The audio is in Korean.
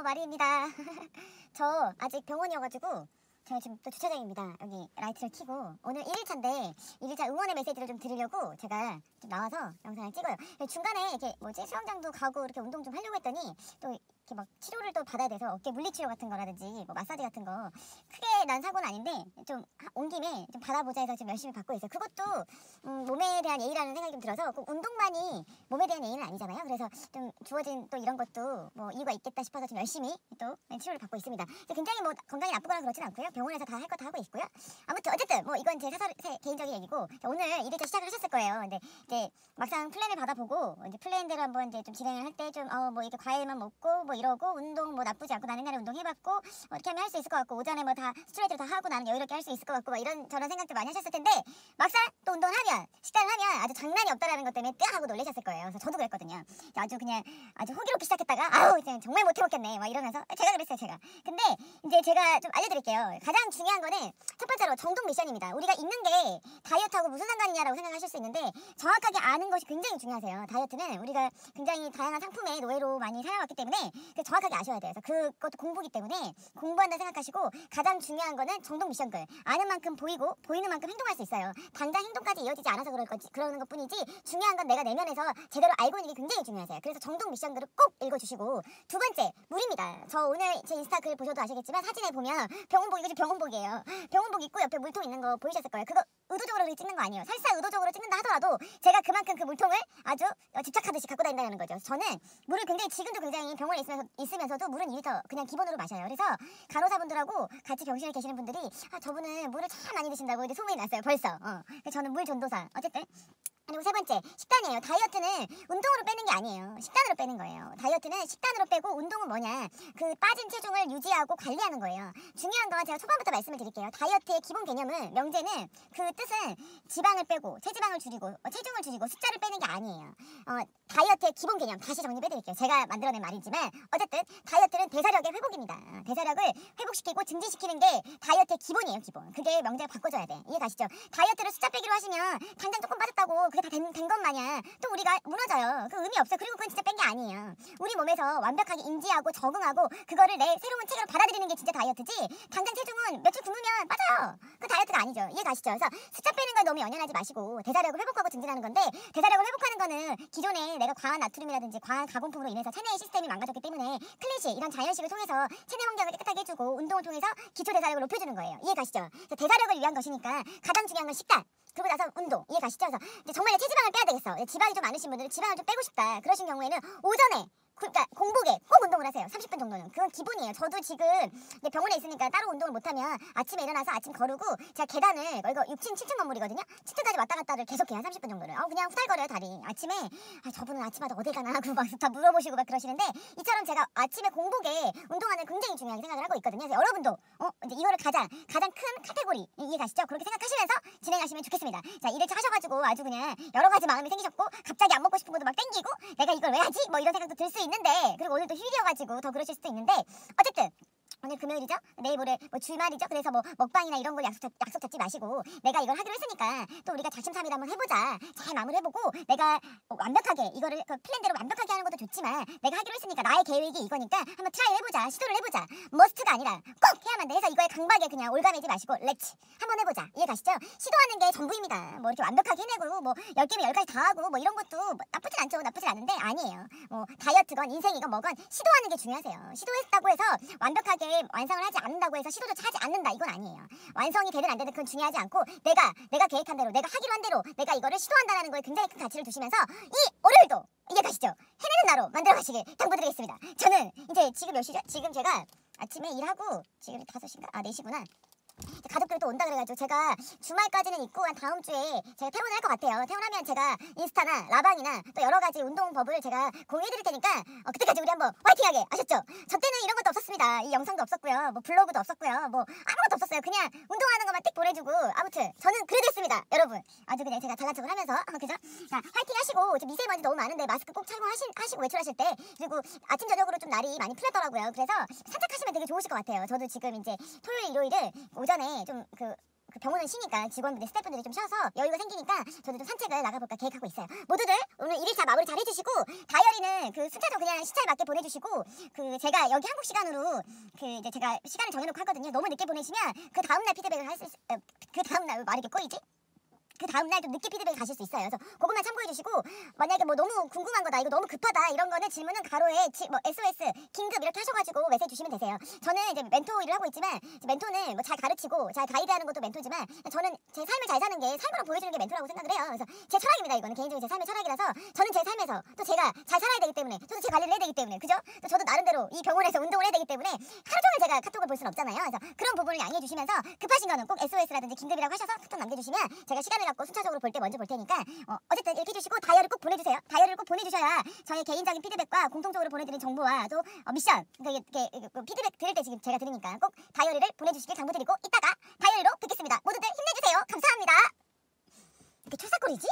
마리입니다. 저 아직 병원이어가지고 제가 지금 또 주차장입니다. 여기 라이트를 켜고 오늘 1일차인데 1일차 응원의 메시지를 좀 드리려고 제가 좀 나와서 영상을 찍어요. 중간에 이렇게 뭐지 수영장도 가고 이렇게 운동 좀 하려고 했더니 또 이렇게 막 치료를 또 받아야 돼서 어깨 물리치료 같은 거라든지 뭐 마사지 같은 거 크게 난 사고는 아닌데 좀 온 김에 좀 받아보자 해서 지금 열심히 받고 있어요. 그것도 몸에 대한 예의라는 생각이 좀 들어서 꼭 운동만이 몸에 대한 예의는 아니잖아요. 그래서 좀 주어진 또 이런 것도 뭐 이유가 있겠다 싶어서 좀 열심히 또 치료를 받고 있습니다. 굉장히 뭐 건강이 나쁘거나 그렇진 않고요. 병원에서 다 할 거 다 하고 있고요. 아무튼 어쨌든 뭐 이건 제 개인적인 얘기고 오늘 1일차 시작을 하셨을 거예요. 근데 이제 막상 플랜을 받아보고 이제 플랜대로 한번 이제 좀 진행을 할 때 좀 뭐 이렇게 과일만 먹고 뭐 이러고 운동 뭐 나쁘지 않고 나는 옛날에 운동 해봤고 이렇게 하면 할 수 있을 것 같고 오전에 뭐 다 스트레칭 다 하고 나는 여유롭게 할 수 있을 것 같고 막 이런 저런 생각도 많이 하셨을 텐데 막상 또 운동을 하면 식단을 하면 아주 장난이 없다라는 것 때문에 뜨 하고 놀라셨을 거예요. 그래서 저도 그랬거든요. 아주 그냥 아주 호기롭게 시작했다가 아우 이제 정말 못 해먹겠네 막 이러면서 제가 그랬어요 제가. 근데 이제 제가 좀 알려드릴게요. 가장 중요한 거는 첫 번째로 정독 미션입니다. 우리가 있는 게 다이어트하고 무슨 상관이냐라고 생각하실 수 있는데 정확하게 아는 것이 굉장히 중요하세요. 다이어트는 우리가 굉장히 다양한 상품의 노예로 많이 살아왔기 때문에 정확하게 아셔야 돼요. 그래서 그것도 공부기 때문에 공부한다 생각하시고 가장 중요한 거는 정독 미션글. 아는 만큼 보이고 보이는 만큼 행동할 수 있어요. 당장 행동까지 이어지지 않아서 그러는 것뿐이지 중요한 건 내가 내면에서 제대로 알고 있는 게 굉장히 중요하세요. 그래서 정독 미션글을 꼭 읽어주시고 두 번째 물입니다. 저 오늘 제 인스타 글 보셔도 아시겠지만 사진에 보면 병원복 이거 병원복이에요. 병원복 입고 옆에 물통 있는 거 보이셨을 거예요. 그거 의도적으로 찍는 거 아니에요. 설사 의도적으로 찍는다 하더라도 제가 그만큼 그 물통을 아주 집착하듯이 갖고 다닌다는 거죠. 저는 물을 굉장히 지금도 굉장히 병원에 있으면서도 물은 2리터 그냥 기본으로 마셔요. 그래서 간호사분들하고 같이 병실에 계시는 분들이 저분은 물을 참 많이 드신다고 이제 소문이 났어요. 벌써. 그래서 저는 물 전도사. 어쨌든 그리고 세 번째 식단이에요. 다이어트는 운동으로 빼는 게 아니에요. 식단으로 빼는 거예요. 다이어트는 식단으로 빼고 운동은 뭐냐 그 빠진 체중을 유지하고 관리하는 거예요. 중요한 건 제가 초반부터 말씀을 드릴게요. 다이어트의 기본 개념은 명제는 그 뜻은 지방을 빼고 체지방을 줄이고 체중을 줄이고 숫자를 빼는 게 아니에요. 다이어트의 기본 개념 다시 정리해드릴게요. 제가 만들어낸 말이지만 어쨌든 다이어트는 대사력의 회복입니다. 대사력을 회복시키고 증진시키는 게 다이어트의 기본이에요. 기본. 그게 명제가 바꿔줘야 돼. 이해 가시죠? 다이어트를 숫자 빼기로 하시면 당장 조금 빠졌다고 그게 다 된 것 마냥 또 우리가 무너져요. 그 의미 없어요. 그리고 그건 진짜 뺀 게 아니에요. 우리 몸에서 완벽하게 인지하고 적응하고 그거를 내 새로운 체계로 받아들이는 게 진짜 다이어트지 당장 체중은 며칠 굶으면 빠져요. 그 다이어트가 아니죠. 이해 가시죠? 그래서 숫자 빼는 걸 너무 연연하지 마시고 대사력을 회복하고 증진하는 건데 대사력을 회복하는 거는 기존에 내가 과한 나트륨이라든지 과한 가공품으로 인해서 체내의 시스템이 망가졌기 때문에 클린식 이런 자연식을 통해서 체내 환경을 깨끗하게 해주고 운동을 통해서 기초 대사력을 높여주는 거예요. 이해 가시죠? 그래서 대사력을 위한 것이니까 가장 중요한 건 식단 그리고 나서 운동 이해 가시죠? 그래서 이제 정말 체지방을 빼야 되겠어. 지방이 좀 많으신 분들은 지방을 좀 빼고 싶다. 그러신 경우에는 오전에 그러니까 공복에 꼭 운동을 하세요. 30분 정도는. 그건 기본이에요. 저도 지금 병원에 있으니까 따로 운동을 못하면 아침에 일어나서 아침 거르고 제가 계단을 이거 6층 7층 건물이거든요. 7층까지 왔다 갔다를 계속해요. 30분 정도를. 그냥 후달거려요 다리. 아침에 저분은 아침마다 어딜 가나 하고 막 다 물어보시고 막 그러시는데 이처럼 제가 아침에 공복에 운동하는 걸 굉장히 중요하게 생각을 하고 있거든요. 그래서 여러분도 이제 이거를 가장 큰 카테고리 이해 가시죠? 그렇게 생각하시면서 진행하시면 좋겠습니다. 자 1일차 하셔가지고 아주 그냥 여러 가지 마음이 생기셨고 갑자기 안 먹고 싶은 것도 막 땡기고 내가 이걸 왜 하지? 뭐 이런 생각도 들 수 있는데 그리고 오늘도 휴일이어가지고 더 그러실 수도 있는데 어쨌든 오늘 금요일이죠? 내일 모레 주말이죠? 그래서 뭐 먹방이나 이런 걸 약속 잡지 마시고 내가 이걸 하기로 했으니까 또 우리가 작심삼일 한번 해보자. 잘 마무리해보고 내가 완벽하게 이거를 그 플랜대로 완벽하게 하는 것도 좋지만 내가 하기로 했으니까 나의 계획이 이거니까 한번 트라이 해보자. 시도를 해보자. 머스트가 아니라 꼭 해야만 돼. 해서 이거에 강박에 그냥 올가매지 마시고 렛츠 한번 해보자. 이해 가시죠? 시도하는 게 전부입니다. 뭐 이렇게 완벽하게 해내고 뭐 10개면 10가지 다 하고 뭐 이런 것도 뭐 나쁘진 않죠. 나쁘진 않은데 아니에요. 뭐 다이어트건 인생이건 뭐건 시도하는 게 중요하세요. 시도했다고 해서 완벽하게 완성을 하지 않는다고 해서 시도조차 하지 않는다 이건 아니에요. 완성이 되든 안 되든 그건 중요하지 않고 내가 계획한 대로 내가 하기로 한 대로 내가 이거를 시도한다는 거에 굉장히 큰 가치를 두시면서 이 월요일도 이해 가시죠? 해내는 나로 만들어 가시길 당부드리겠습니다. 저는 이제 지금 몇 시죠? 지금 제가 아침에 일하고 지금 5시인가? 4시구나. 가족들이 또 온다 그래가지고 제가 주말까지는 있고 한 다음 주에 제가 퇴원을 할 것 같아요. 퇴원하면 제가 인스타나 라방이나 또 여러 가지 운동법을 제가 공유해드릴 테니까 그때까지 우리 한번 화이팅하게 아셨죠? 저 때는 이런 것도 없었습니다. 이 영상도 없었고요. 뭐 블로그도 없었고요. 뭐 아무것도 없었어요. 그냥 운동하는 것만 띡 보내주고 아무튼 저는 그래도 했습니다. 여러분 아주 그냥 제가 잘난 척을 하면서 그죠? 자 화이팅 하시고 지금 미세먼지 너무 많은데 마스크 꼭 착용하시고 외출하실 때 그리고 아침 저녁으로 좀 날이 많이 풀렸더라고요. 그래서 산책하시면 되게 좋으실 것 같아요. 저도 지금 이제 토요일 일요일을 오전에 좀 그 병원은 쉬니까 직원분들 스태프분들이 좀 쉬어서 여유가 생기니까 저도 좀 산책을 나가볼까 계획하고 있어요. 모두들 오늘 1일차 마무리 잘 해주시고 다이어리는 그 순차적으로 그냥 시차에 맞게 보내주시고 그 제가 여기 한국 시간으로 그 이제 제가 시간을 정해놓고 하거든요. 너무 늦게 보내시면 그 다음날 피드백을 그 다음날 왜 말이 이렇게 꼬이지? 그 다음날 좀 늦게 피드백이 가실 수 있어요. 그래서 그것만 참고해 주시고 만약에 뭐 너무 궁금한 거다 이거 너무 급하다 이런 거는 질문은 가로에 뭐 SOS 긴급 이렇게 하셔가지고 메시지 주시면 되세요. 저는 이제 멘토 일을 하고 있지만 멘토는 뭐 잘 가르치고 잘 가이드하는 것도 멘토지만 저는 제 삶을 잘 사는 게 삶으로 보여주는 게 멘토라고 생각을 해요. 그래서 제 철학입니다. 이거는 개인적인 제 삶의 철학이라서 저는 제 삶에서 또 제가 잘 살아야 되기 때문에 저도 제 관리를 해야 되기 때문에 그죠? 또 저도 나름대로 이 병원에서 운동을 해야 되기 때문에 하루 종일 제가 카톡을 볼 수는 없잖아요. 그래서 그런 부분을 양해해 주시면서 급하신 거는 꼭 SOS라든지 긴급이라고 하셔서 카톡 남겨주시면 제가 시간을 갖고 순차적으로 볼 때 먼저 볼 테니까 어쨌든 이렇게 해주시고 다이어리 꼭 보내주세요. 다이어리를 꼭 보내주셔야 저의 개인적인 피드백과 공통적으로 보내드린 정보와 또 미션 이렇게 피드백 드릴 때 지금 제가 들으니까 꼭 다이어리를 보내주시길 당부드리고 이따가 다이어리로 뵙겠습니다. 모두들 힘내주세요. 감사합니다. 이렇게 철사거리지?